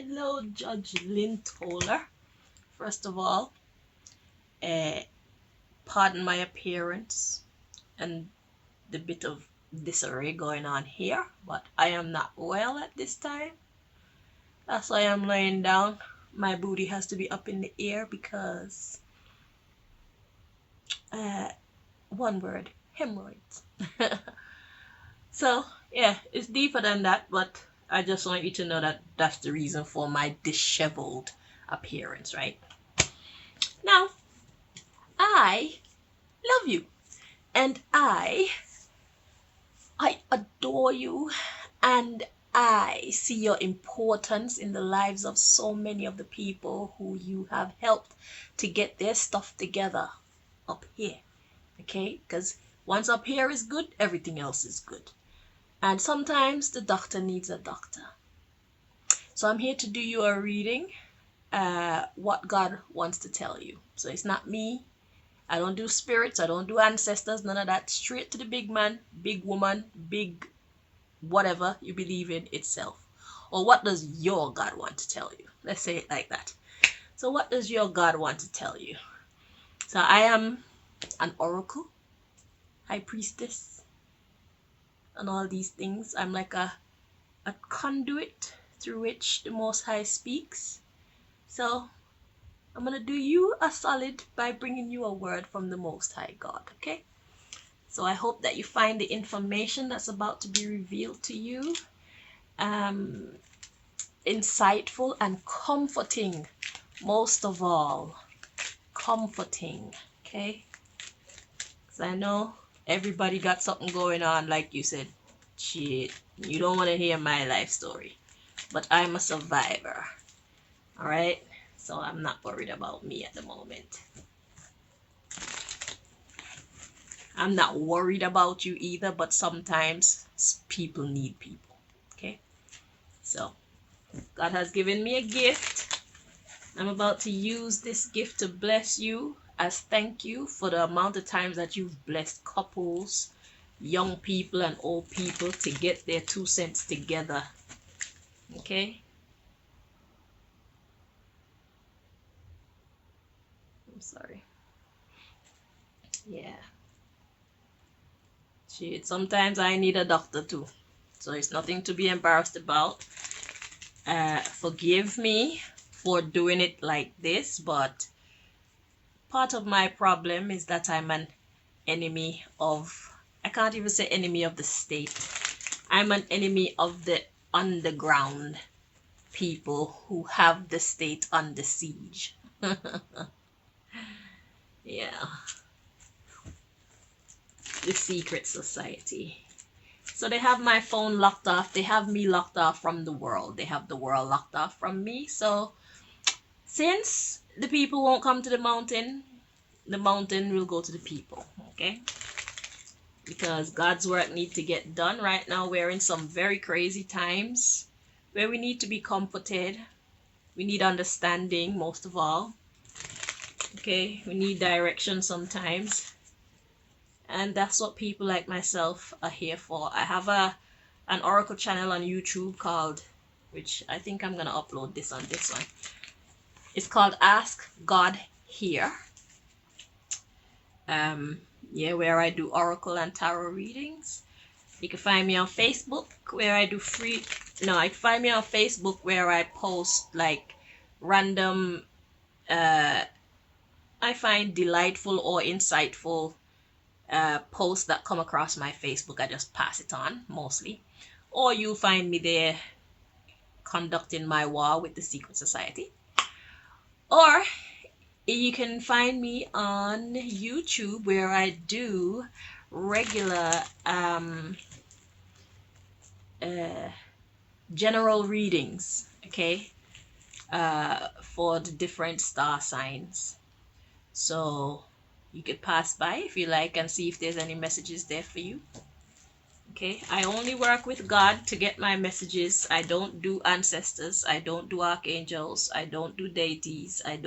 Hello, Judge Lynn Toler. First of all, uh, pardon my appearance and the bit of disarray going on here, but I am not well at this time. That's why I'm laying down. My booty has to be up in the air because, uh, one word, hemorrhoids. So, yeah, it's deeper than that, but I just want you to know that that's the reason for my disheveled appearance, right? Now, I love you and I adore you, and I see your importance in the lives of so many of the people who you have helped to get their stuff together up here. Okay? Because once up here is good, everything else is good. And sometimes the doctor needs a doctor. So I'm here to do you a reading, what God wants to tell you. So it's not me. I don't do spirits. I don't do ancestors. None of that. Straight to the big man, big woman, big whatever you believe in itself. Or what does your God want to tell you? Let's say it like that. So what does your God want to tell you? So I am an oracle, high priestess, and all these things. I'm like a conduit through which the Most High speaks. So I'm going to do you a solid by bringing you a word from the Most High God, okay? So I hope that you find the information that's about to be revealed to you insightful and comforting. Most of all, comforting, okay? Because I know everybody got something going on, like you said. Shit, you don't want to hear my life story. But I'm a survivor, all right? So I'm not worried about me at the moment. I'm not worried about you either, but sometimes people need people, okay? So God has given me a gift. I'm about to use this gift to bless you as thank you for the amount of times that you've blessed couples, young people and old people to get their 2 cents together, okay? I'm sorry. Yeah. Shit, sometimes I need a doctor too. So it's nothing to be embarrassed about. Forgive me for doing it like this, but part of my problem is that I'm an enemy of, I can't even say enemy of the state. I'm an enemy of the underground people who have the state under siege. Yeah. The secret society. So they have my phone locked off. They have me locked off from the world. They have the world locked off from me. So since the people won't come to the mountain will go to the people, okay? Because God's work needs to get done. Right now we're in some very crazy times where we need to be comforted. We need understanding most of all. Okay, we need direction sometimes. And that's what people like myself are here for. I have an oracle channel on YouTube called, which I think I'm gonna upload this on this one. It's called Ask God Here. Yeah, where I do oracle and tarot readings. You can find me on Facebook where I do free. No, you can find me on Facebook where I post like random. I find delightful or insightful posts that come across my Facebook. I just pass it on mostly, or you'll find me there conducting my war with the secret society, or you can find me on YouTube where I do regular general readings, okay, for the different star signs. So you could pass by if you like and see if there's any messages there for you. Okay, I only work with God to get my messages. I don't do ancestors. I don't do archangels. I don't do deities. I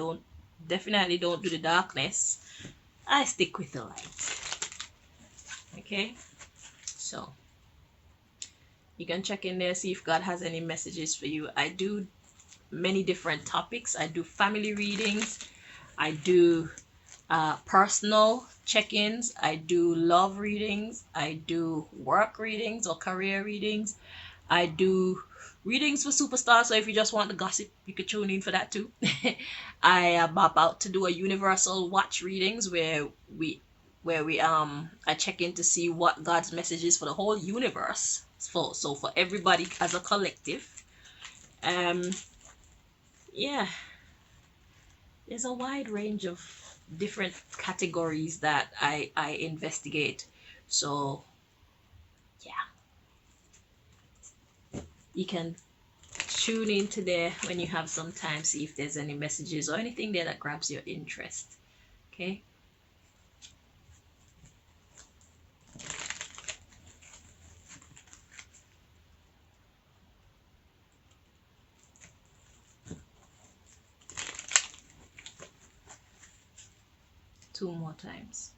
definitely don't do the darkness. I stick with the light. Okay, so you can check in there, see if God has any messages for you. I do many different topics. I do family readings. I do personal check-ins. I do love readings. I do work readings or career readings. I do readings for superstars. So if you just want the gossip, you could tune in for that too. I am about to do a universal watch readings where we I check in to see what God's message is for the whole universe. So for everybody as a collective. Um yeah, there's a wide range of different categories that I investigate. So yeah, you can tune into there when you have some time, see if there's any messages or anything there that grabs your interest. Okay. Two more times.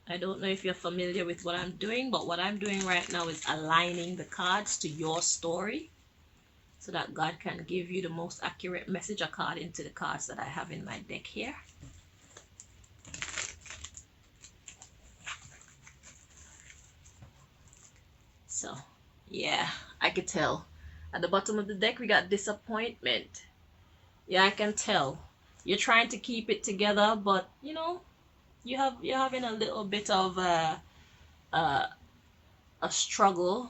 I don't know if you're familiar with what I'm doing, but what I'm doing right now is aligning the cards to your story so that God can give you the most accurate message according to the cards that I have in my deck here. So, yeah, I could tell. At the bottom of the deck, we got disappointment. Yeah, I can tell. You're trying to keep it together, but you're having a little bit of a struggle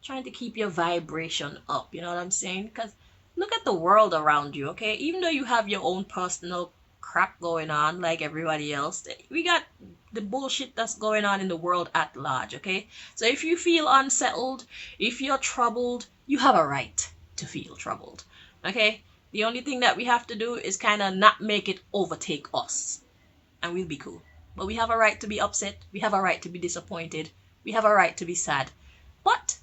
trying to keep your vibration up. You know what I'm saying? Because look at the world around you, okay? Even though you have your own personal crap going on like everybody else, we got the bullshit that's going on in the world at large, okay? So if you feel unsettled, if you're troubled, you have a right to feel troubled, okay? The only thing that we have to do is kind of not make it overtake us, and we'll be cool. But we have a right to be upset. We have a right to be disappointed. We have a right to be sad. But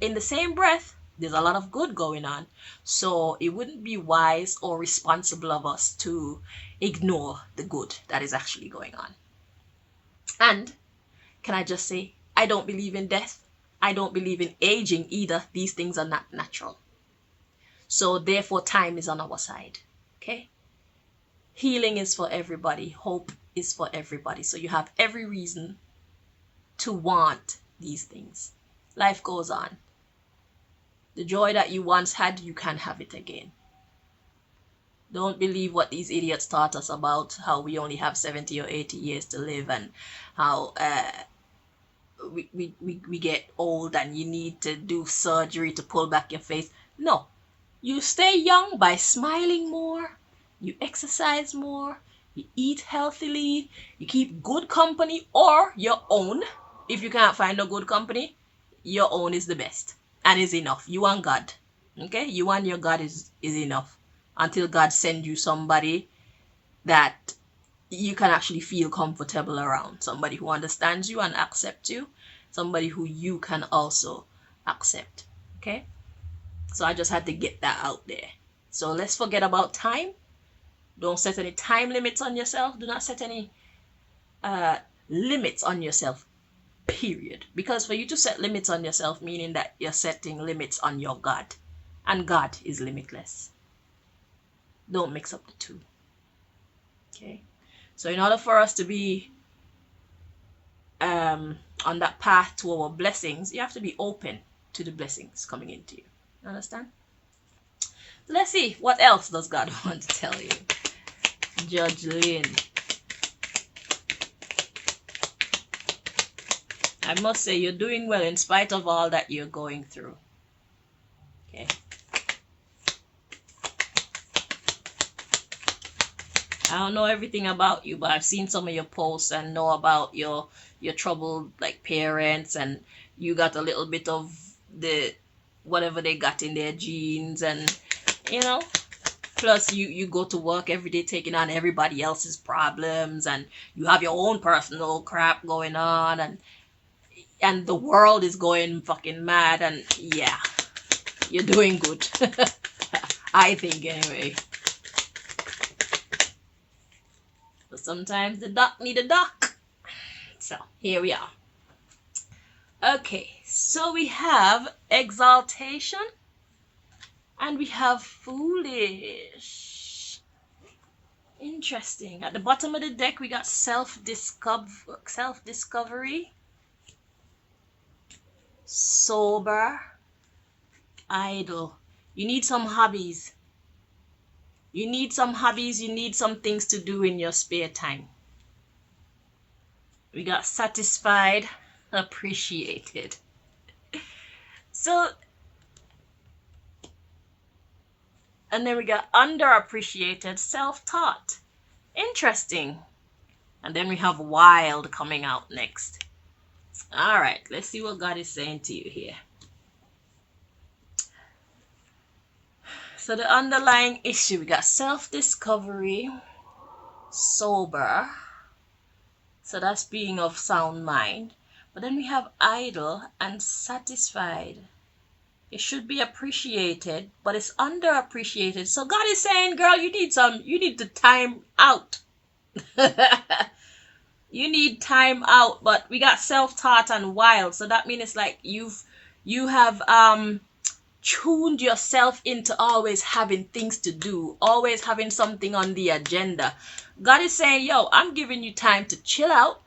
in the same breath, there's a lot of good going on. So it wouldn't be wise or responsible of us to ignore the good that is actually going on. And can I just say, I don't believe in death. I don't believe in aging either. These things are not natural. So therefore, time is on our side. Okay? Healing is for everybody. Hope is for everybody. So you have every reason to want these things. Life goes on. The joy that you once had, you can have it again. Don't believe what these idiots taught us about how we only have 70 or 80 years to live, and how we get old and you need to do surgery to pull back your face. No. You stay young by smiling more, you exercise more, you eat healthily, you keep good company or your own. If you can't find a good company, your own is the best and is enough. You and God. Okay? You and your God is enough. Until God sends you somebody that you can actually feel comfortable around. Somebody who understands you and accepts you. Somebody who you can also accept. Okay? So I just had to get that out there. So let's forget about time. Don't set any time limits on yourself. Do not set any limits on yourself, period. Because for you to set limits on yourself, meaning that you're setting limits on your God. And God is limitless. Don't mix up the two. Okay? So in order for us to be on that path to our blessings, you have to be open to the blessings coming into you. Understand? Let's see, what else does God want to tell you? Judge Lynn. I must say you're doing well in spite of all that you're going through. Okay. I don't know everything about you, but I've seen some of your posts and know about your troubled like parents, and you got a little bit of the whatever they got in their genes, and plus you go to work every day taking on everybody else's problems, and you have your own personal crap going on, and the world is going fucking mad, and yeah, you're doing good. I think anyway. But sometimes the duck need a duck. So here we are. Okay, so we have exaltation And we have foolish. Interesting. At the bottom of the deck, we got self-discovery, sober, idle. You need some hobbies. You need some hobbies. You need some things to do in your spare time. We got satisfied, appreciated. So, and then we got underappreciated, self-taught. Interesting. And then we have wild coming out next. All right, let's see what God is saying to you here. So the underlying issue, we got self-discovery, sober. So that's being of sound mind. But then we have idle and satisfied. It should be appreciated, but it's underappreciated. So God is saying, girl, you need to time out. You need time out. But we got self-taught and wild. So that means it's like you have tuned yourself into always having things to do, always having something on the agenda. God is saying, yo, I'm giving you time to chill out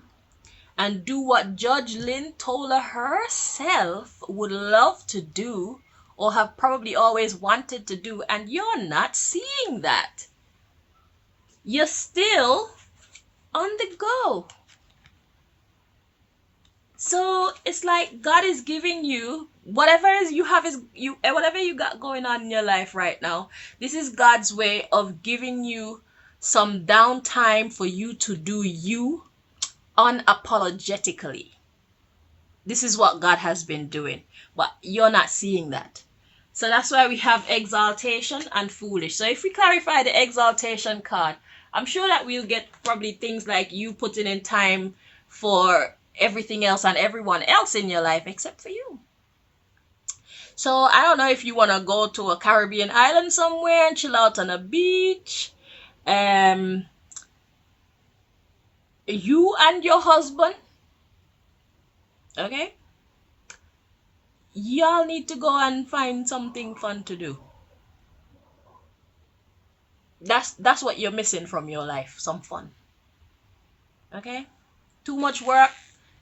and do what Judge Lynn Toler herself would love to do or have probably always wanted to do, and you're not seeing that. You're still on the go. So it's like God is giving you whatever you got going on in your life right now. This is God's way of giving you some downtime for you to do you unapologetically. This is what God has been doing, but you're not seeing that. So that's why we have exaltation and foolish. So if we clarify the exaltation card, I'm sure that we'll get probably things like you putting in time for everything else and everyone else in your life except for you. So I don't know if you want to go to a Caribbean island somewhere and chill out on a beach. You and your husband, okay, y'all need to go and find something fun to do. That's what you're missing from your life, some fun. Okay? Too much work.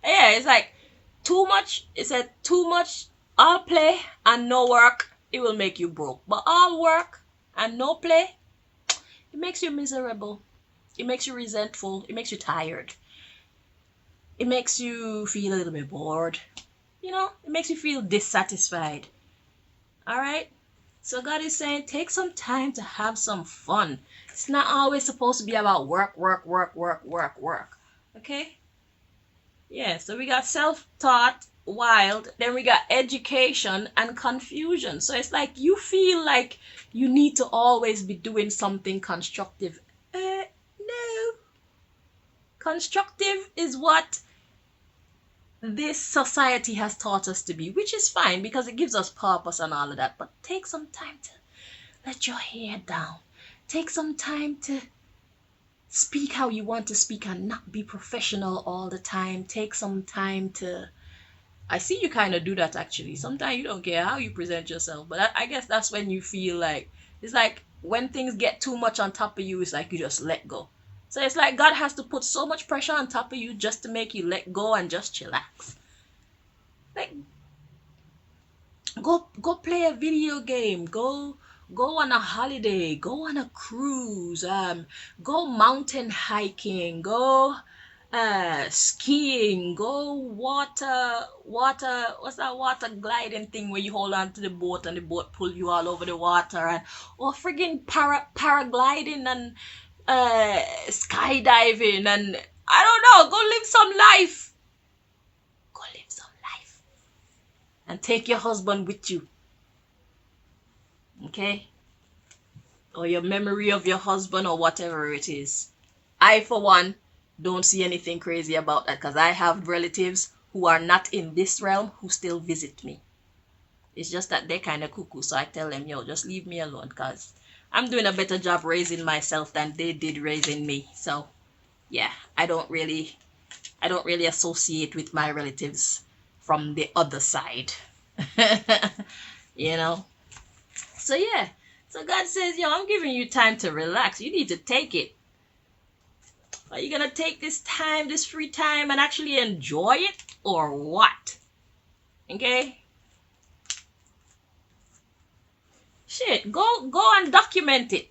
Yeah, it's like too much. It said too much all play and no work, it will make you broke. But all work and no play, it makes you miserable. It makes you resentful. It makes you tired. It makes you feel a little bit bored. You know, it makes you feel dissatisfied. All right? So God is saying, take some time to have some fun. It's not always supposed to be about work, work, work, work, work, work. Okay? Yeah, so we got self-taught, wild, then we got education and confusion. So it's like you feel like you need to always be doing something constructive. No. Constructive is what this society has taught us to be, which is fine because it gives us purpose and all of that. But take some time to let your hair down. Take some time to speak how you want to speak and not be professional all the time. Take some time to... I see you kind of do that actually. Sometimes you don't care how you present yourself, but I guess that's when you feel like... It's like when things get too much on top of you, it's like you just let go. So it's like God has to put so much pressure on top of you just to make you let go and just chillax. Like, go play a video game. Go on a holiday. Go on a cruise. Go mountain hiking. Go skiing. Go water. What's that water gliding thing where you hold on to the boat and the boat pull you all over the water, and or friggin' paragliding and skydiving, and I don't know, go live some life. Go live some life. And take your husband with you. Okay? Or your memory of your husband or whatever it is. I, for one, don't see anything crazy about that because I have relatives who are not in this realm who still visit me. It's just that they're kind of cuckoo, so I tell them, yo, just leave me alone because I'm doing a better job raising myself than they did raising me. So, yeah, I don't really associate with my relatives from the other side. You know? So yeah. So God says, yo, I'm giving you time to relax. You need to take it. Are you gonna take this time, this free time, and actually enjoy it, or what? Okay? Shit, go and document it.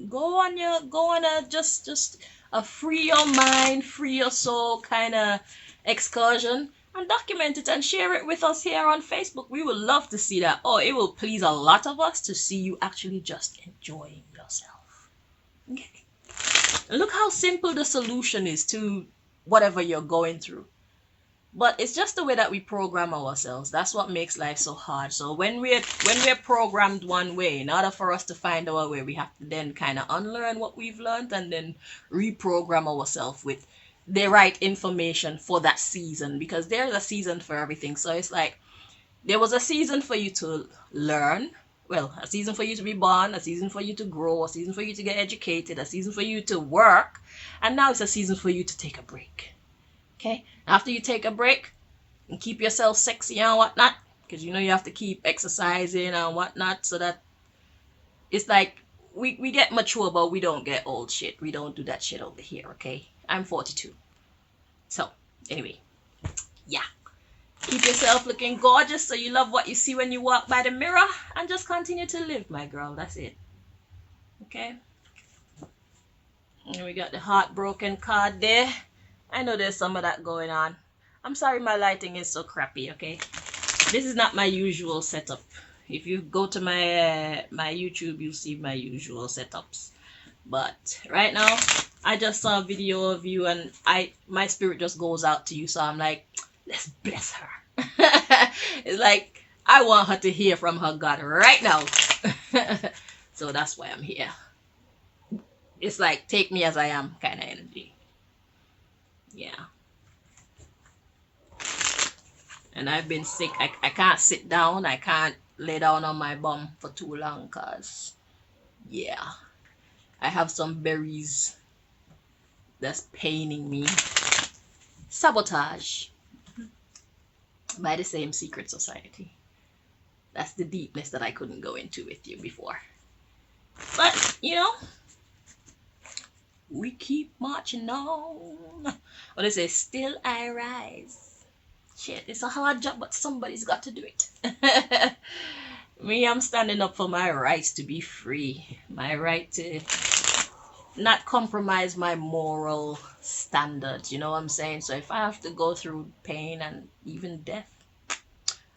Go on a just a free your mind, free your soul kind of excursion, and document it and share it with us here on Facebook. We would love to see that. Oh, it will please a lot of us to see you actually just enjoying yourself. Okay. And look how simple the solution is to whatever you're going through. But it's just the way that we program ourselves. That's what makes life so hard. So when we're programmed one way, in order for us to find our way, we have to then kind of unlearn what we've learned and then reprogram ourselves with the right information for that season, because there's a season for everything. So it's like there was a season for you to learn, well, a season for you to be born, a season for you to grow, a season for you to get educated, a season for you to work, and now it's a season for you to take a break. Okay, after you take a break and keep yourself sexy and whatnot, because you know you have to keep exercising and whatnot, so that it's like we get mature, but we don't get old shit. We don't do that shit over here. Okay, I'm 42. So anyway, yeah, keep yourself looking gorgeous so you love what you see when you walk by the mirror, and just continue to live, my girl. That's it. Okay, and we got the heartbroken card there. I know there's some of that going on. I'm sorry my lighting is so crappy, okay? This is not my usual setup. If you go to my YouTube, you'll see my usual setups. But right now, I just saw a video of you and my spirit just goes out to you. So I'm like, let's bless her. It's like, I want her to hear from her God right now. So that's why I'm here. It's like, take me as I am kind of energy. Yeah. And I've been sick. I can't sit down. I can't lay down on my bum for too long because, yeah, I have some berries that's paining me. Sabotage by the same secret society. That's the deepness that I couldn't go into with you before. But, you know, we keep marching on. What they say, still I rise. Shit, it's a hard job, but somebody's got to do it. Me, I'm standing up for my rights to be free. My right to not compromise my moral standards. You know what I'm saying? So if I have to go through pain and even death,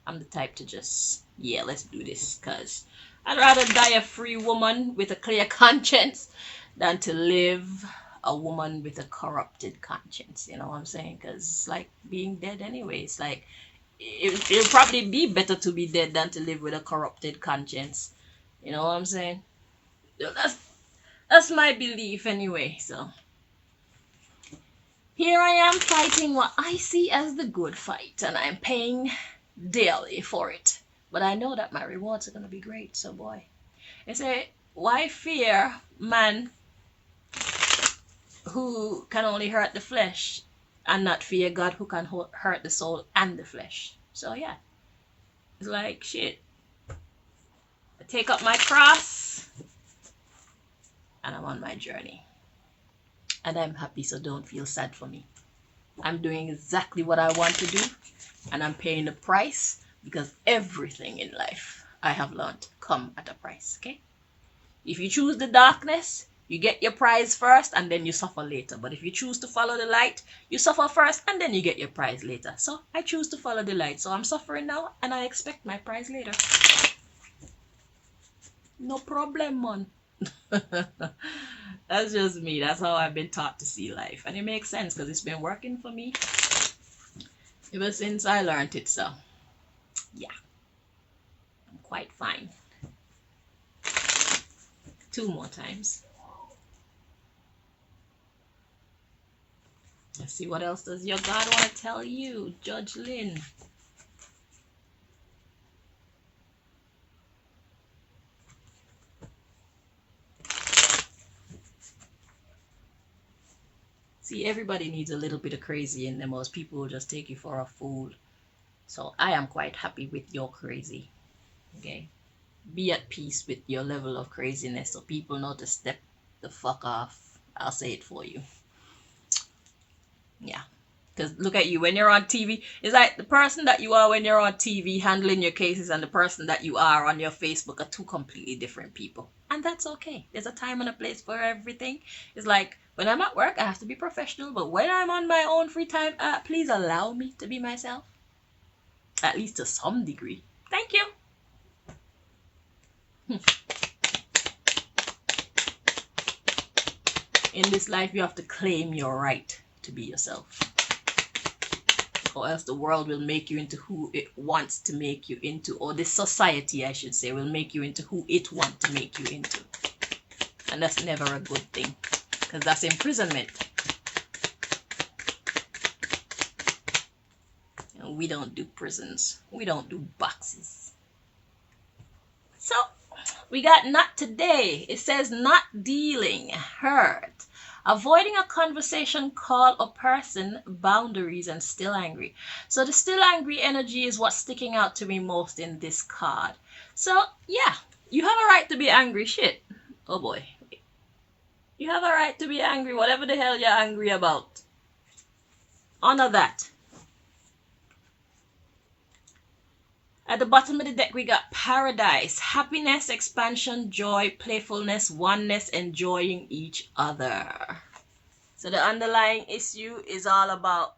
I'm the type to just, yeah, let's do this. Because I'd rather die a free woman with a clear conscience than to live a woman with a corrupted conscience. You know what I'm saying? Because it's like being dead anyway. It's like it'll probably be better to be dead than to live with a corrupted conscience. You know what I'm saying? That's my belief anyway. So here I am fighting what I see as the good fight, and I'm paying daily for it. But I know that my rewards are gonna be great. So boy, they say, why fear man who can only hurt the flesh and not fear God who can hurt the soul and the flesh? So yeah, it's like shit. I take up my cross and I'm on my journey. And I'm happy, so don't feel sad for me. I'm doing exactly what I want to do, and I'm paying the price, because everything in life I have learned come at a price, okay? If you choose the darkness, you get your prize first and then you suffer later. But if you choose to follow the light, you suffer first and then you get your prize later. So I choose to follow the light. So I'm suffering now and I expect my prize later. No problem, man. That's just me. That's how I've been taught to see life. And it makes sense because it's been working for me ever since I learned it. So, yeah. I'm quite fine. 2 more times. Let's see, what else does your God want to tell you, Judge Lynn? See, everybody needs a little bit of crazy in them, or else people will just take you for a fool. So I am quite happy with your crazy. Okay, be at peace with your level of craziness so people know to step the fuck off. I'll say it for you. Yeah. Because look at you when you're on TV. It's like the person that you are when you're on TV handling your cases and the person that you are on your Facebook are two completely different people. And that's okay. There's a time and a place for everything. It's like when I'm at work, I have to be professional. But when I'm on my own free time, please allow me to be myself. At least to some degree. Thank you. In this life, you have to claim your right to be yourself. Or else the world will make you into who it wants to make you into. Or this society, I should say, will make you into who it wants to make you into. And that's never a good thing. Because that's imprisonment. And we don't do prisons. We don't do boxes. So, we got not today. It says not dealing, hurt. Avoiding a conversation, call, or person, boundaries, and still angry. So the still angry energy is what's sticking out to me most in this card. So, yeah, you have a right to be angry. Shit. Oh boy. You have a right to be angry, whatever the hell you're angry about. Honor that. At the bottom of the deck, we got paradise, happiness, expansion, joy, playfulness, oneness, enjoying each other. So the underlying issue is all about...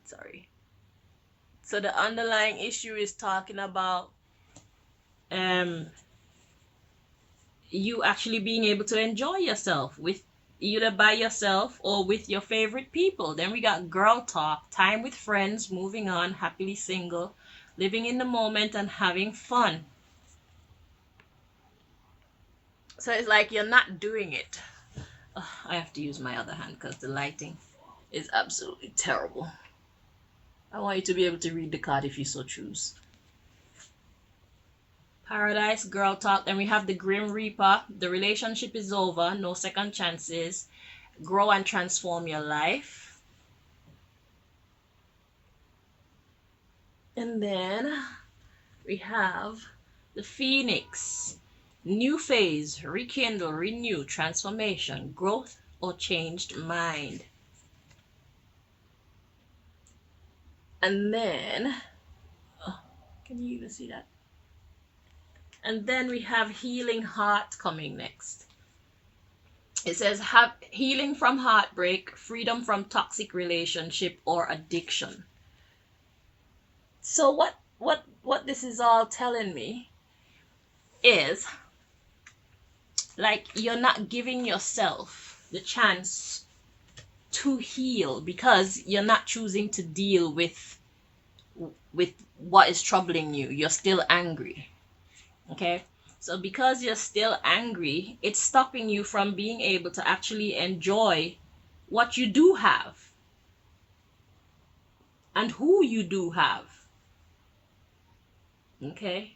Sorry. So the underlying issue is talking about you actually being able to enjoy yourself with either by yourself or with your favorite people. Then we got girl talk, time with friends, moving on, happily single, living in the moment and having fun. So it's like you're not doing it. I have to use my other hand because the lighting is absolutely terrible. I want you to be able to read the card if you so choose. Paradise, girl talk. Then we have the Grim Reaper. The relationship is over. No second chances. Grow and transform your life. And then we have the Phoenix. New phase, rekindle, renew, transformation, growth, or changed mind. And then, can you even see that? And then we have healing heart coming next. It says have healing from heartbreak, freedom from toxic relationship or addiction. So what this is all telling me is like you're not giving yourself the chance to heal because you're not choosing to deal with what is troubling you. You're still angry. Okay? So because you're still angry, it's stopping you from being able to actually enjoy what you do have and who you do have. Okay?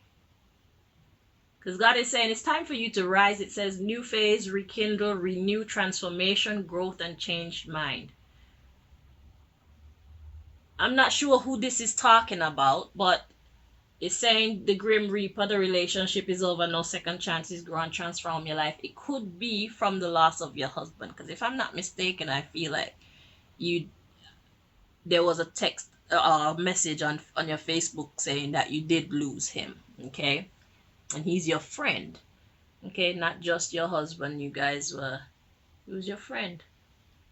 Because God is saying it's time for you to rise. It says new phase, rekindle, renew, transformation, growth, and changed mind. I'm not sure who this is talking about, but it's saying the Grim Reaper, the relationship is over, no second chances, grow and transform your life. It could be from the loss of your husband. Because if I'm not mistaken, I feel like there was a text message on your Facebook saying that you did lose him. Okay? And he's your friend. Okay? Not just your husband. He was your friend.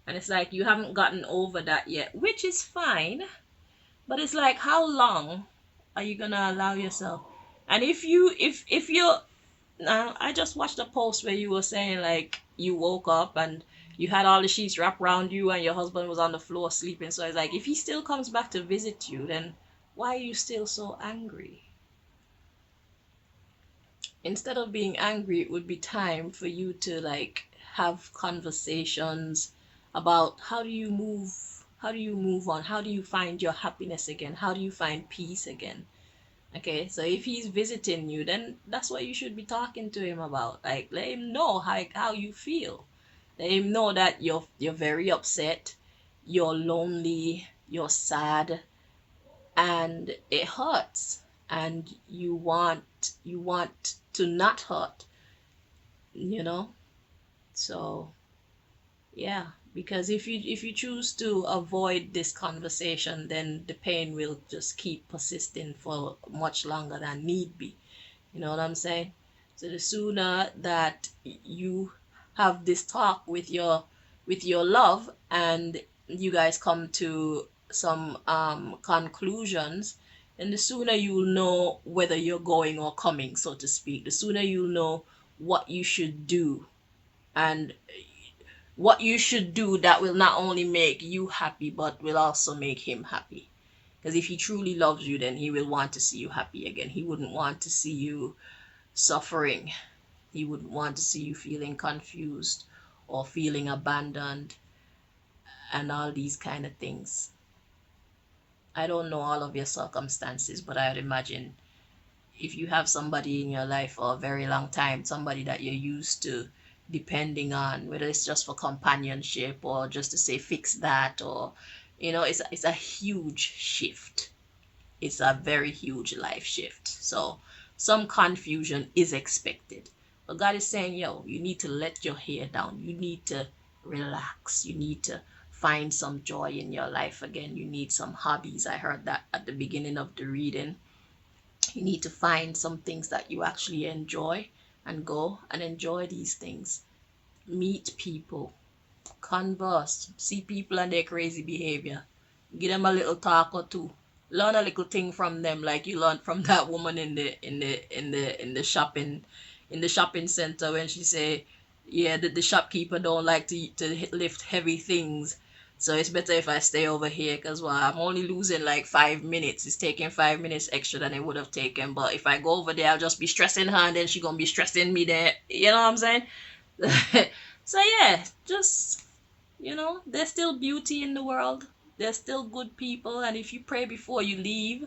And it's like you haven't gotten over that yet, which is fine. But it's like, how long are you gonna allow yourself? And if you're I just watched a post where you were saying like you woke up and you had all the sheets wrapped around you and your husband was on the floor sleeping. So it's like, if he still comes back to visit you, then why are you still so angry? Instead of being angry, it would be time for you to like have conversations about how do you move on, how do you find your happiness again, how do you find peace again. Okay, so if he's visiting you, then that's what you should be talking to him about. Like, let him know how you feel. Let him know that you're very upset, you're lonely, you're sad, and it hurts, and you want to not hurt, you know. So yeah, because if you choose to avoid this conversation, then the pain will just keep persisting for much longer than need be. You know what I'm saying? So the sooner that you have this talk with your love, and you guys come to some conclusions, and the sooner you'll know whether you're going or coming, so to speak. The sooner you'll know what you should do, and what you should do that will not only make you happy but will also make him happy. Because if he truly loves you, then he will want to see you happy again. He wouldn't want to see you suffering. He wouldn't want to see you feeling confused or feeling abandoned and all these kind of things. I don't know all of your circumstances, but I would imagine if you have somebody in your life for a very long time, somebody that you're used to depending on, whether it's just for companionship or just to say fix that, or it's a huge shift. It's a very huge life shift. So some confusion is expected. But God is saying, yo, you need to let your hair down. You need to relax. You need to find some joy in your life again. You need some hobbies. I heard that at the beginning of the reading. You need to find some things that you actually enjoy and go and enjoy these things. Meet people, converse, see people and their crazy behavior. Give them a little talk or two. Learn a little thing from them, like you learned from that woman in the shopping center when she say, yeah, the shopkeeper don't like to lift heavy things. So it's better if I stay over here because well, I'm only losing like 5 minutes. It's taking 5 minutes extra than it would have taken. But if I go over there, I'll just be stressing her and then she gonna be stressing me there. You know what I'm saying? So yeah, just there's still beauty in the world. There's still good people, and if you pray before you leave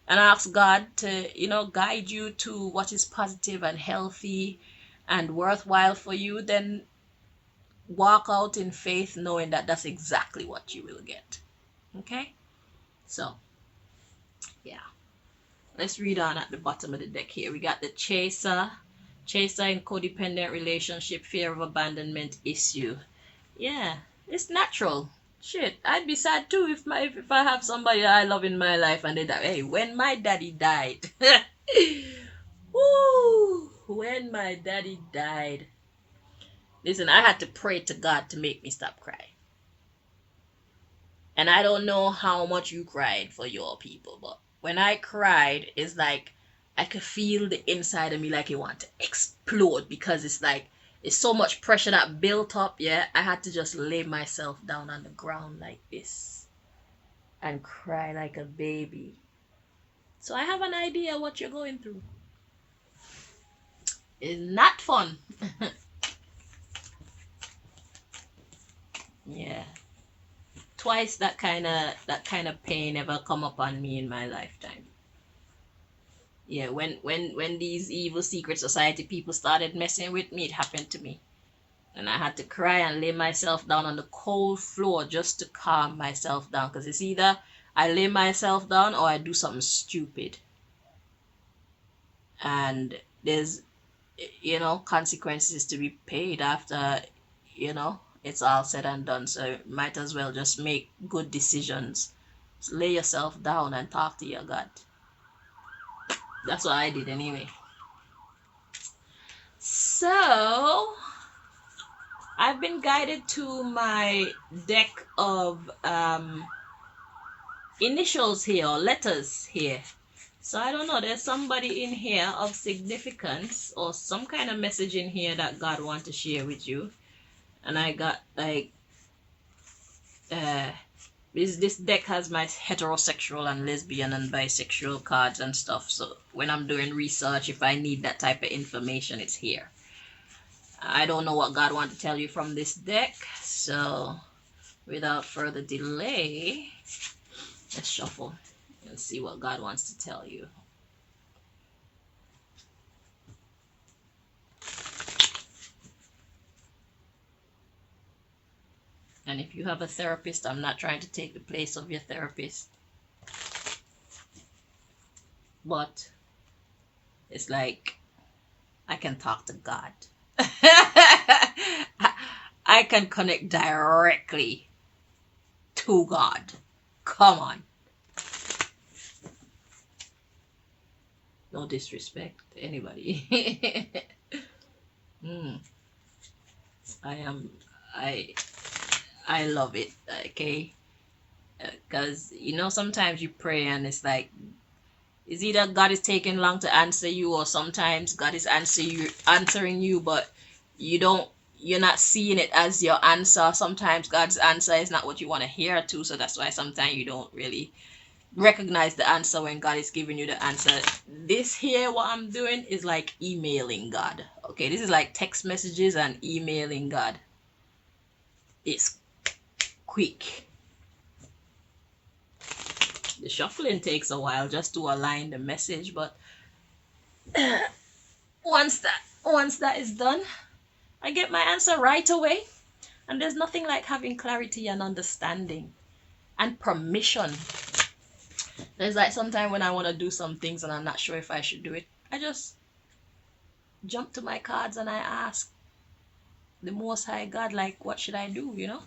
and ask God to, guide you to what is positive and healthy and worthwhile for you, then walk out in faith knowing that that's exactly what you will get. Okay? So, yeah. Let's read on at the bottom of the deck here. We got the chaser. Chaser in codependent relationship, fear of abandonment issue. Yeah, it's natural. Shit, I'd be sad too if I have somebody I love in my life and they die. Hey, when my daddy died, woo, when my daddy died, listen, I had to pray to God to make me stop crying. And I don't know how much you cried for your people, but when I cried, it's like I could feel the inside of me like it wanted to explode because it's like it's so much pressure that built up. Yeah, I had to just lay myself down on the ground like this and cry like a baby. So I have an idea what you're going through. It's not fun. Yeah. Twice that kind of pain ever come upon me in my lifetime. Yeah, when these evil secret society people started messing with me, it happened to me. And I had to cry and lay myself down on the cold floor just to calm myself down. Because it's either I lay myself down or I do something stupid. And there's, consequences to be paid after, it's all said and done. So might as well just make good decisions. Just lay yourself down and talk to your God. That's what I did anyway. So I've been guided to my deck of initials here, or letters here. So I don't know, there's somebody in here of significance or some kind of message in here that God wants to share with you. And I got like this deck has my heterosexual and lesbian and bisexual cards and stuff. So when I'm doing research, if I need that type of information, it's here. I don't know what God wants to tell you from this deck. So without further delay, let's shuffle and see what God wants to tell you. And if you have a therapist, I'm not trying to take the place of your therapist. but it's like I can talk to God. I can connect directly to God. Come on. No disrespect to anybody. mm, I am I I love it. Okay. Because you know sometimes you pray and it's like it's either God is taking long to answer you, or sometimes God is answering you, but you're not seeing it as your answer. Sometimes God's answer is not what you want to hear too, so that's why sometimes you don't really recognize the answer when God is giving you the answer. This here, what I'm doing is like emailing God. Okay, this is like text messages and emailing God. It's quick. The shuffling takes a while just to align the message, but once that is done, I get my answer right away. And there's nothing like having clarity and understanding and permission. There's like sometimes when I want to do some things and I'm not sure if I should do it, I just jump to my cards and I ask the Most High God, like, what should I do, you know?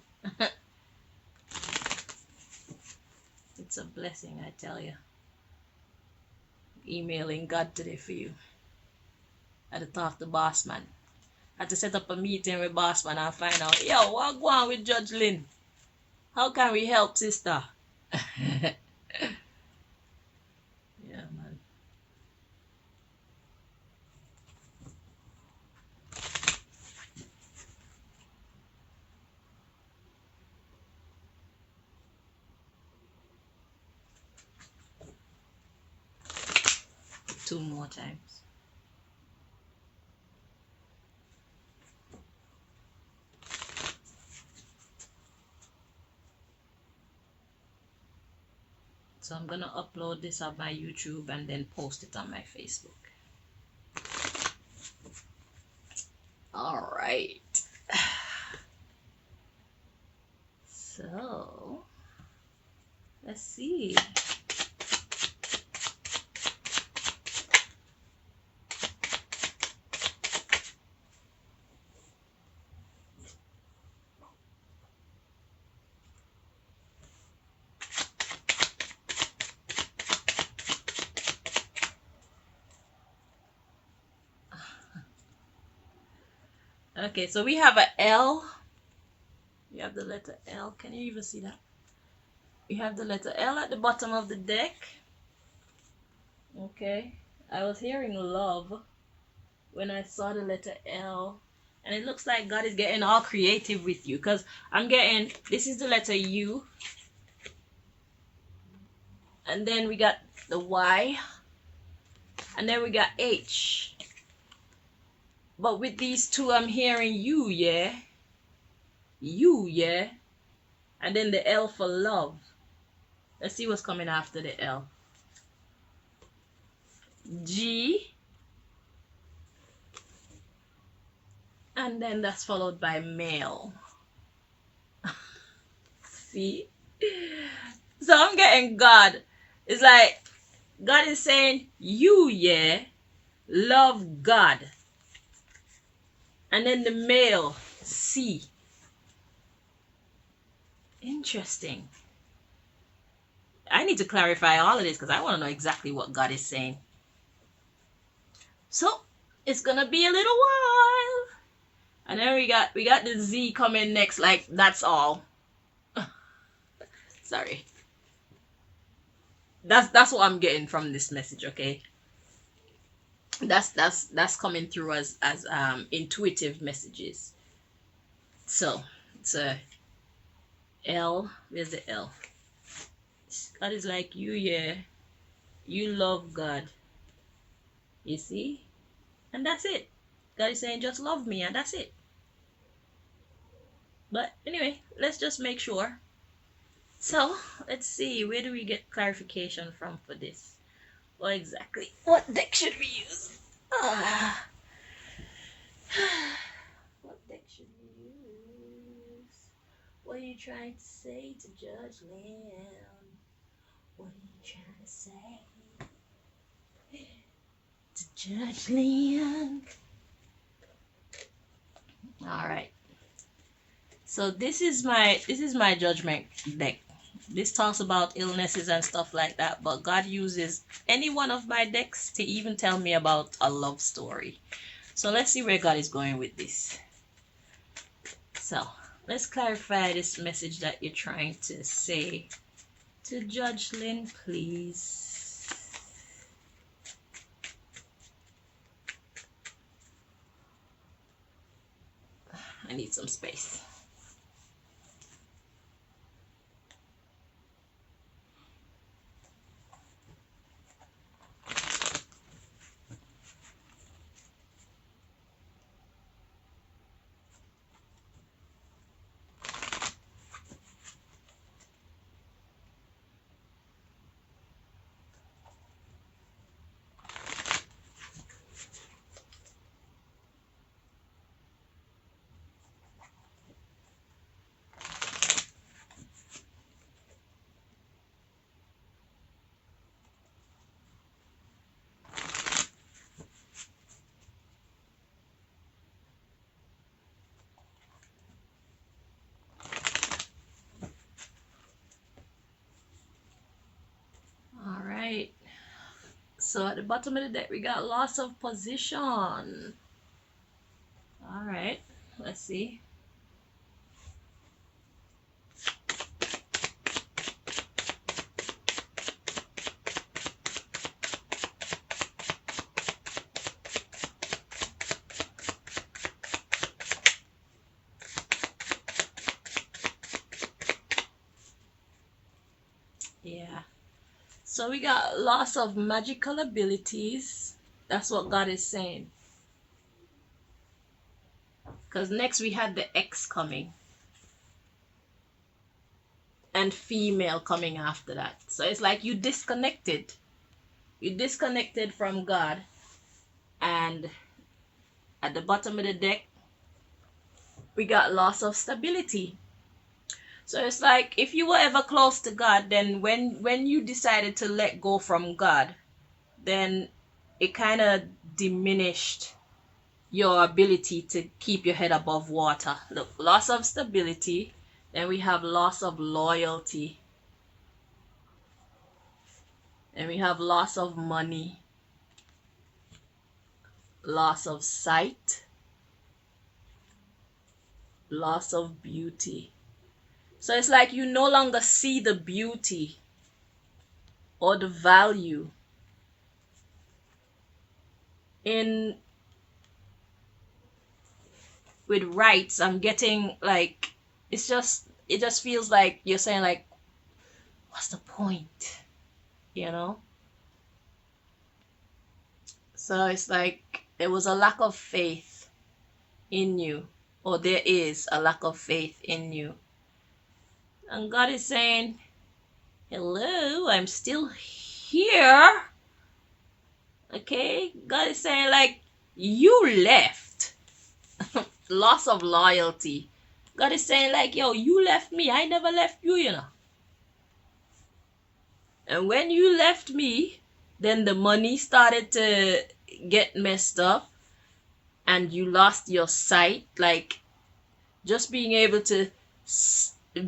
It's a blessing, I tell you. Emailing God today for you. I had to talk to boss man. I had to set up a meeting with boss man and find out, yo, what go on with Judge Lynn? How can we help, sister? Yeah, man. Two more times. So I'm gonna upload this on my YouTube and then post it on my Facebook. All right. So let's see. Okay, so we have a L. You have the letter L. Can you even see that? You have the letter L at the bottom of the deck. Okay. I was hearing love when I saw the letter L. And it looks like God is getting all creative with you. Because I'm getting, this is the letter U. And then we got the Y. And then we got H. But with these two, I'm hearing you, yeah? You, yeah? And then the L for love. Let's see what's coming after the L. G. And then that's followed by male. See? So I'm getting God. It's like God is saying, you, yeah, love God. And then the male, C. Interesting. I need to clarify all of this because I want to know exactly what God is saying. So it's gonna be a little while. And then we got the Z coming next, like that's all. Sorry. That's what I'm getting from this message, okay? That's coming through as intuitive messages. So it's a L. Where's the L? God is like you, yeah. You love God. You see? And that's it. God is saying just love me and that's it. But anyway, let's just make sure. So let's see, where do we get clarification from for this? What exactly? What deck should we use? What deck should we use? What are you trying to say to Judge Lynn? What are you trying to say? Judge Lynn. All right. So this is my judgment deck. This talks about illnesses and stuff like that, but God uses any one of my decks to even tell me about a love story. So let's see where God is going with this. So let's clarify this message that you're trying to say to Judge Lynn, please. I need some space. All right. So at the bottom of the deck, we got loss of position. All right. Let's see. Yeah. So we got loss of magical abilities. That's what God is saying. Because next we had the X coming. And female coming after that. So it's like you disconnected. You disconnected from God. And at the bottom of the deck, we got loss of stability. So it's like if you were ever close to God, then when you decided to let go from God, then it kind of diminished your ability to keep your head above water. Look, loss of stability. Then we have loss of loyalty. Then we have loss of money. Loss of sight. Loss of beauty. So it's like you no longer see the beauty or the value in with rights. I'm getting like it just feels like you're saying like, what's the point? You know? So it's like there was a lack of faith in you, or there is a lack of faith in you. And God is saying, hello, I'm still here. Okay? God is saying, like, you left. Loss of loyalty. God is saying, like, yo, you left me. I never left you, you know. And when you left me, then the money started to get messed up and you lost your sight. Like, just being able to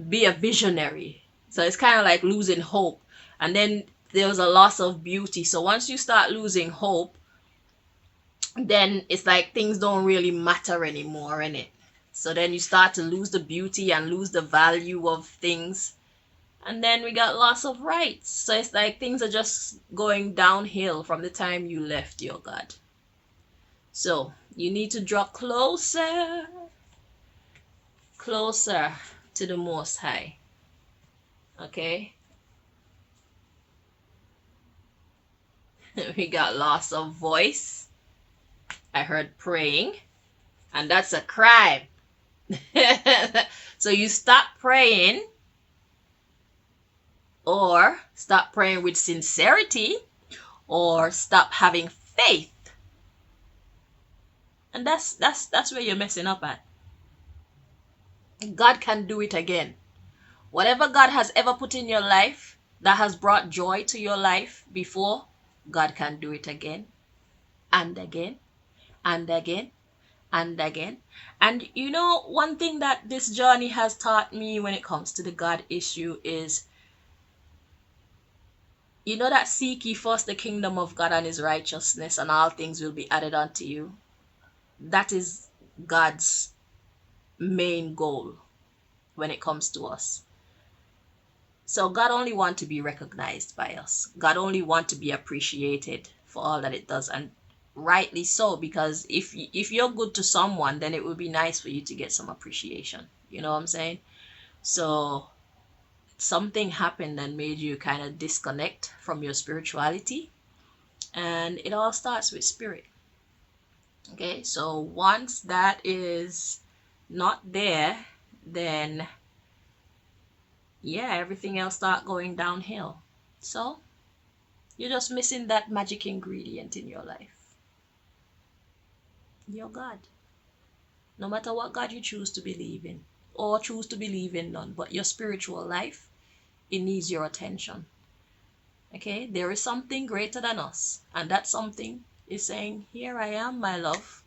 be a visionary. So it's kind of like losing hope. And then there was a loss of beauty. So once you start losing hope, then it's like things don't really matter anymore, innit? So then you start to lose the beauty and lose the value of things. And then we got loss of rights. So it's like things are just going downhill from the time you left your God. So you need to draw closer to the Most High. Okay? We got loss of voice. I heard praying. And that's a crime. So you stop praying, or stop praying with sincerity, or stop having faith. And that's where you're messing up at. God can do it again. Whatever God has ever put in your life that has brought joy to your life before, God can do it again. and again and again and again. And you know, one thing that this journey has taught me when it comes to the God issue is, you know, that seek ye first the kingdom of God and his righteousness, and all things will be added unto you. That is God's main goal when it comes to us. So God only wants to be recognized by us. God only wants to be appreciated for all that it does, and rightly so, because if you're good to someone, then it would be nice for you to get some appreciation. You know what I'm saying? So something happened and made you kind of disconnect from your spirituality, and it all starts with spirit. Okay, so once that is not there, then yeah, everything else start going downhill. So you're just missing that magic ingredient in your life. Your God. No matter what God you choose to believe in, or choose to believe in none, but your spiritual life, it needs your attention. Okay, there is something greater than us, and that something is saying, here I am, my love.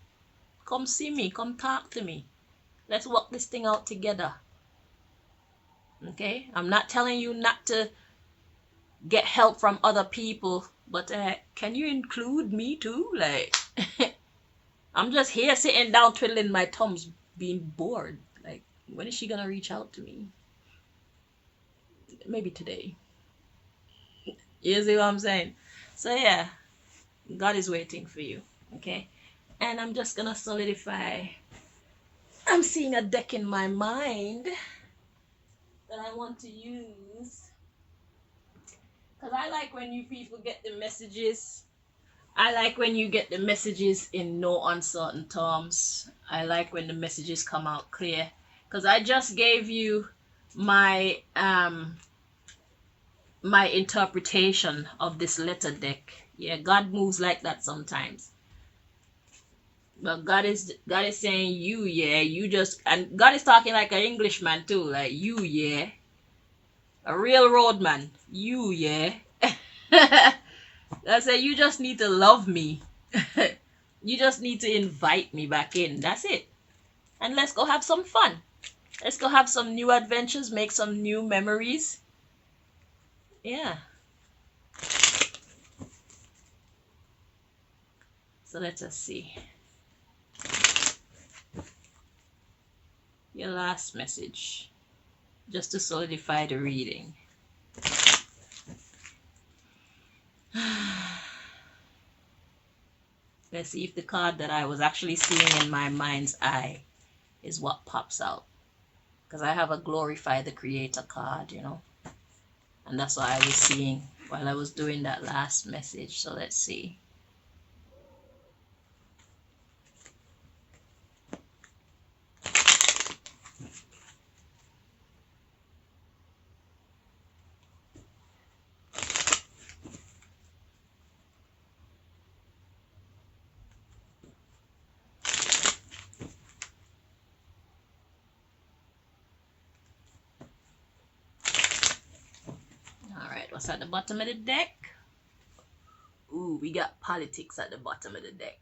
Come see me, come talk to me. Let's work this thing out together. Okay, I'm not telling you not to get help from other people, but can you include me too? Like, I'm just here sitting down twiddling my thumbs, being bored. Like, when is she gonna reach out to me? Maybe today. You see what I'm saying? So yeah, God is waiting for you. Okay, and I'm just gonna solidify. I'm seeing a deck in my mind that I want to use, because I like when you people get the messages. I like when you get the messages in no uncertain terms. I like when the messages come out clear. Because I just gave you my my interpretation of this letter deck. Yeah, God moves like that sometimes. But God is saying, you, yeah, you just, and God is talking like an Englishman too, like, you, yeah, a real roadman, you, yeah. I said, you just need to love me. You just need to invite me back in. That's it. And let's go have some fun. Let's go have some new adventures, make some new memories. Yeah. So let us see. Your last message, just to solidify the reading. Let's see if the card that I was actually seeing in my mind's eye is what pops out. Because I have a glorify the creator card, you know. And that's what I was seeing while I was doing that last message. So let's see. Alright, what's at the bottom of the deck? Ooh, we got politics at the bottom of the deck.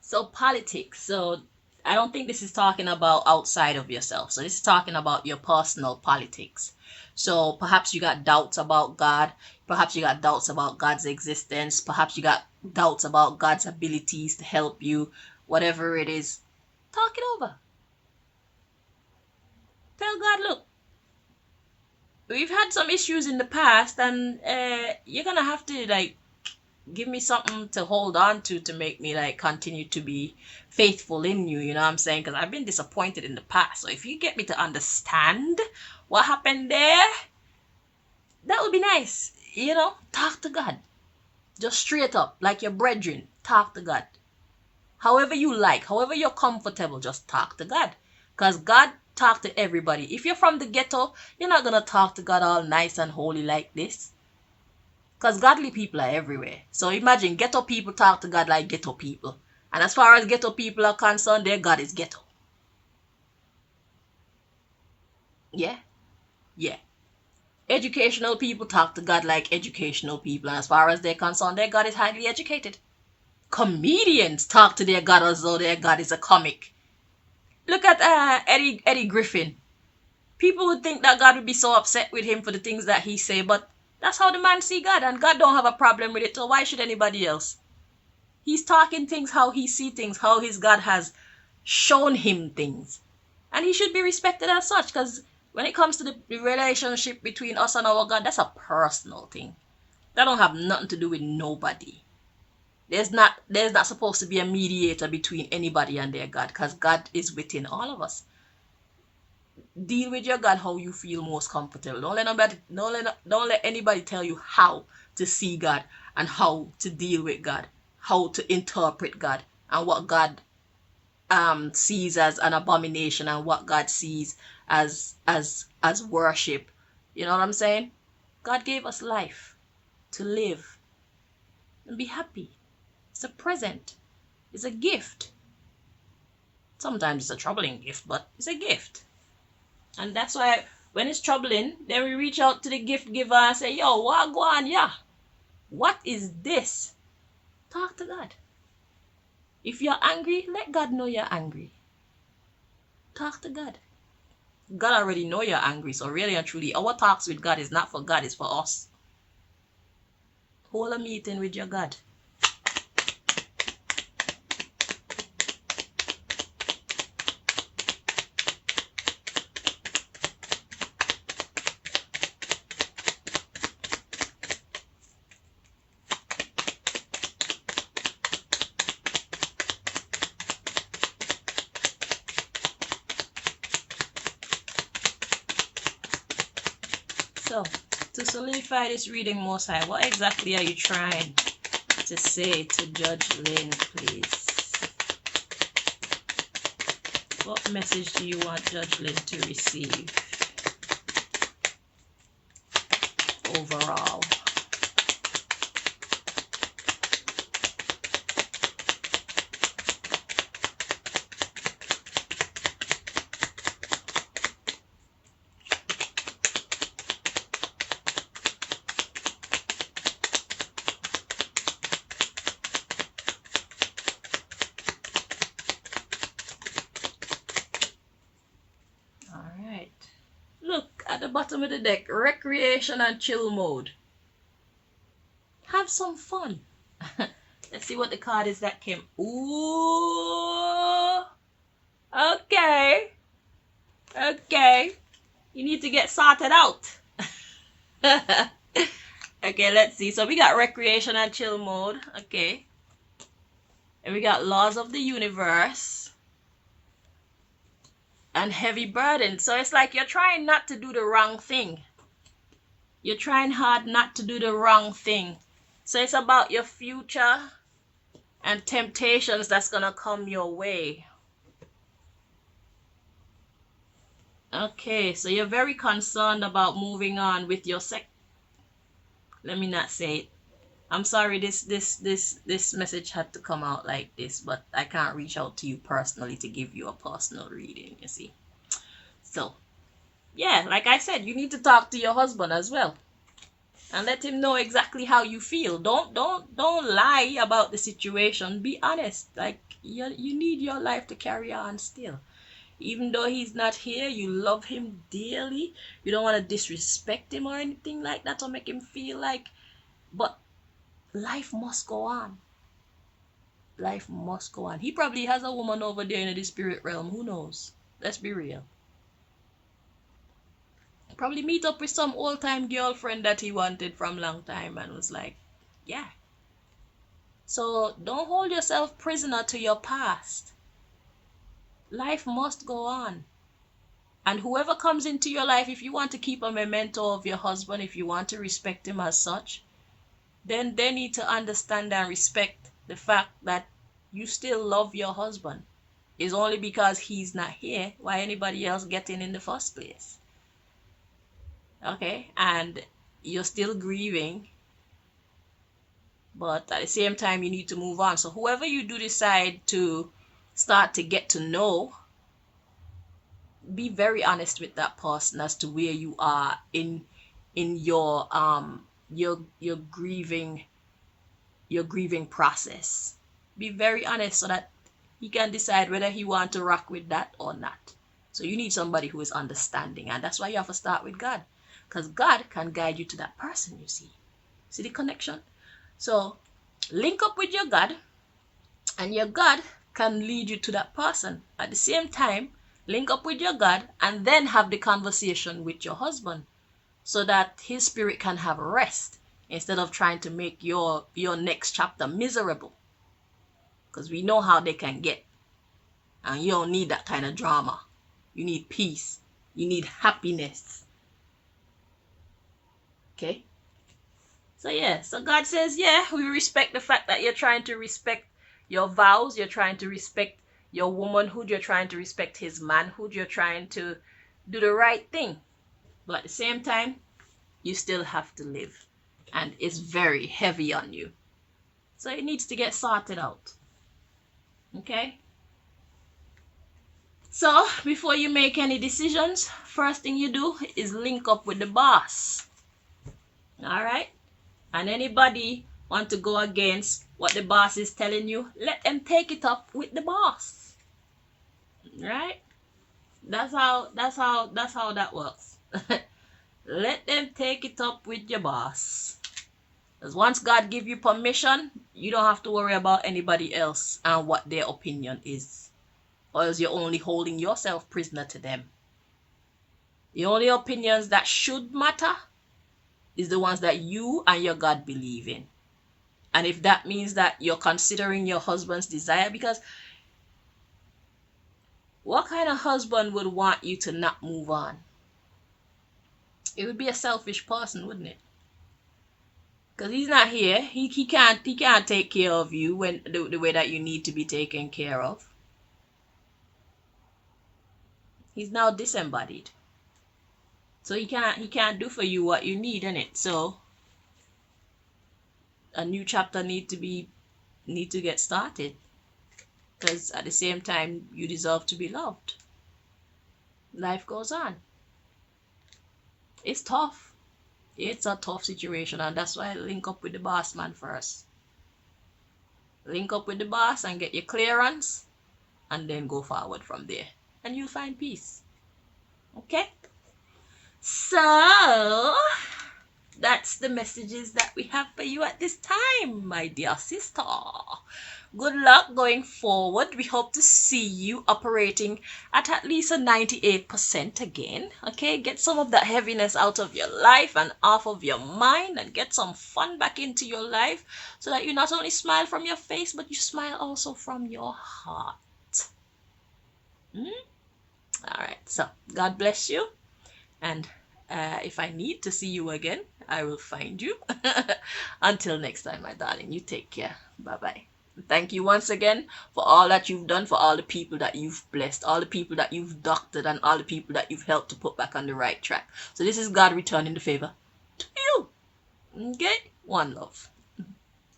So politics. So I don't think this is talking about outside of yourself. So this is talking about your personal politics. So perhaps you got doubts about God. Perhaps you got doubts about God's existence. Perhaps you got doubts about God's abilities to help you. Whatever it is, talk it over. Tell God, look, we've had some issues in the past, and you're gonna have to like give me something to hold on to make me like continue to be faithful in you. You know what I'm saying? Because I've been disappointed in the past. So if you get me to understand what happened there, that would be nice. You know, talk to God. Just straight up, like your brethren. Talk to God. However you like, however you're comfortable, just talk to God. Because God talk to everybody. If you're from the ghetto, you're not gonna talk to God all nice and holy like this. Because godly people are everywhere. So imagine ghetto people talk to God like ghetto people. And as far as ghetto people are concerned, their God is ghetto. Yeah? Yeah. Educational people talk to God like educational people. And as far as they're concerned, their God is highly educated. Comedians talk to their God as though their God is a comic. Look at Eddie Griffin. People would think that God would be so upset with him for the things that he say, but that's how the man see God, and God don't have a problem with it, so why should anybody else? He's talking things how he see things, how his God has shown him things. And he should be respected as such, because when it comes to the relationship between us and our God, that's a personal thing. That don't have nothing to do with nobody. There's not supposed to be a mediator between anybody and their God, because God is within all of us. Deal with your God how you feel most comfortable. Don't let anybody tell you how to see God and how to deal with God, how to interpret God, and what God sees as an abomination and what God sees as worship. You know what I'm saying? God gave us life to live and be happy. It's a present. It's a gift. Sometimes it's a troubling gift, but it's a gift. And that's why when it's troubling, then we reach out to the gift giver and say, yo, what go on? Yeah. What is this? Talk to God. If you're angry, let God know you're angry. Talk to God. God already know you're angry. So really and truly, our talks with God is not for God, it's for us. Hold a meeting with your God. So, to solidify this reading, Most High, what exactly are you trying to say to Judge Lynn, please? What message do you want Judge Lynn to receive overall? At the bottom of the deck, recreation and chill mode. Have some fun. Let's see what the card is that came. Ooh. Okay. You need to get sorted out. Okay, let's see. So we got recreation and chill mode. Okay. And we got laws of the universe. And heavy burden. So it's like you're trying not to do the wrong thing. You're trying hard not to do the wrong thing. So it's about your future and temptations that's going to come your way. Okay, so you're very concerned about moving on with your Let me not say it. I'm sorry this message had to come out like this, but I can't reach out to you personally to give you a personal reading, you see. So, yeah, like I said, you need to talk to your husband as well. And let him know exactly how you feel. Don't lie about the situation. Be honest. Like you need your life to carry on still. Even though he's not here, you love him dearly. You don't want to disrespect him or anything like that or make him feel like, but life must go on. Life must go on. He probably has a woman over there in the spirit realm. Who knows? Let's be real. Probably meet up with some old-time girlfriend that he wanted from long time and was like, yeah. So don't hold yourself prisoner to your past. Life must go on. And whoever comes into your life, if you want to keep a memento of your husband, if you want to respect him as such, then they need to understand and respect the fact that you still love your husband. It's only because he's not here why anybody else getting in the first place. Okay, and you're still grieving, but at the same time you need to move on. So whoever you do decide to start to get to know, be very honest with that person as to where you are in your grieving process. Be very honest so that he can decide whether he want to rock with that or not. So you need somebody who is understanding, and that's why you have to start with God, because God can guide you to that person. You see the connection. So link up with your God, and your God can lead you to that person. At the same time, link up with your God and then have the conversation with your husband so that his spirit can have rest instead of trying to make your next chapter miserable, because we know how they can get, and you don't need that kind of drama. You need peace, you need happiness. Okay, so yeah, so God says, yeah, we respect the fact that you're trying to respect your vows, you're trying to respect your womanhood, you're trying to respect his manhood, you're trying to do the right thing, but at the same time you still have to live, and it's very heavy on you, so it needs to get sorted out. Okay, so before you make any decisions, first thing you do is link up with the boss. All right, and anybody want to go against what the boss is telling you, let them take it up with the boss. Right, that's how that works. Let them take it up with your boss. Because once God give you permission, you don't have to worry about anybody else and what their opinion is. Or else you're only holding yourself prisoner to them. The only opinions that should matter is the ones that you and your God believe in. And if that means that you're considering your husband's desire, because what kind of husband would want you to not move on? It would be a selfish person, wouldn't it? Because he's not here. He can't take care of you when the way that you need to be taken care of. He's now disembodied. So he can't do for you what you need, innit? So a new chapter need to get started. Because at the same time you deserve to be loved. Life goes on. It's tough. It's a tough situation, and that's why I link up with the boss man first. Link up with the boss and get your clearance, and then go forward from there, and you'll find peace. Okay, so that's the messages that we have for you at this time, my dear sister. Good luck going forward. We hope to see you operating at least a 98% again. Okay, get some of that heaviness out of your life and off of your mind, and get some fun back into your life so that you not only smile from your face, but you smile also from your heart. All right, so God bless you, and if I need to see you again, I will find you. Until next time, my darling, you take care. Bye-bye. Thank you once again for all that you've done, for all the people that you've blessed, all the people that you've doctored, and all the people that you've helped to put back on the right track. So this is God returning the favor to you. Okay? One love.